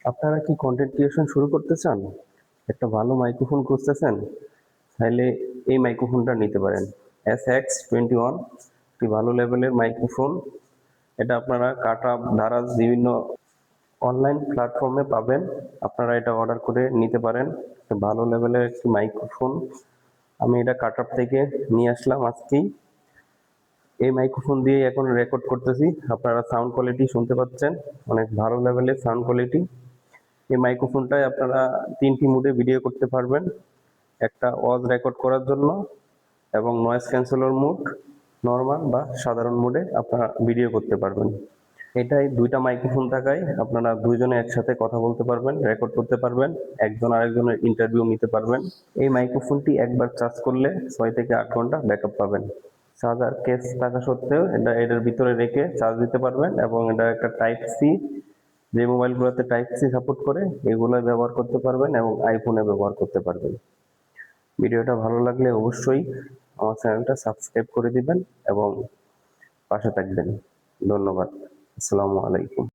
আপনারা কি content creation শুরু করতে চান? একটা ভালো মাইক্রোফোন খুঁজতেছেন? তাহলে এই মাইক্রোফোনটা নিতে পারেন। SX21 একটি ভালো লেভেলের মাইক্রোফোন। এটা আপনারা কাটা দারাজ বিভিন্ন অনলাইন প্ল্যাটফর্মে পাবেন। আপনারা এটা অর্ডার করে নিতে পারেন। একটা ভালো লেভেলের একটি মাইক্রোফোন। আমি এটা কাটার থেকে নিয়ে আসলাম আজকেই। এই মাইক্রোফোন দিয়ে এখন রেকর্ড করতেছি। আপনারা সাউন্ড কোয়ালিটি শুনতে পাচ্ছেন, অনেক ভালো লেভেলের সাউন্ড কোয়ালিটি। এই মাইক্রোফোনটায় আপনারা 3টি মোডে ভিডিও করতে পারবেন। একটা ওয়াজ রেকর্ড করার জন্য এবং নয়েজ ক্যান্সেলর মোড, নরমাল বা সাধারণ মোডে আপনারা ভিডিও করতে পারবেন। এটাই 2টা মাইক্রোফোন থাকায় আপনারা 2জনে একসাথে কথা বলতে পারবেন, রেকর্ড করতে পারবেন, একজন আরেকজনের ইন্টারভিউ নিতে পারবেন। এই মাইক্রোফোনটি একবার চার্জ করলে 6 থেকে 8 ঘন্টা ব্যাকআপ পাবেন। চার্জার কেস থাকা সত্ত্বেও এটার ভিতরে রেখে চার্জ দিতে পারবেন এবং এটা একটা টাইপ সি, যে মোবাইলগুলোতে টাইপ সি সাপোর্ট করে এগুলো ব্যবহার করতে পারবেন এবং আইফোনে ব্যবহার করতে পারবেন। ভিডিওটা ভালো লাগলে অবশ্যই আমার চ্যানেলটা সাবস্ক্রাইব করে দিবেন এবং পাশে থাকবেন। ধন্যবাদ। আসসালামু আলাইকুম।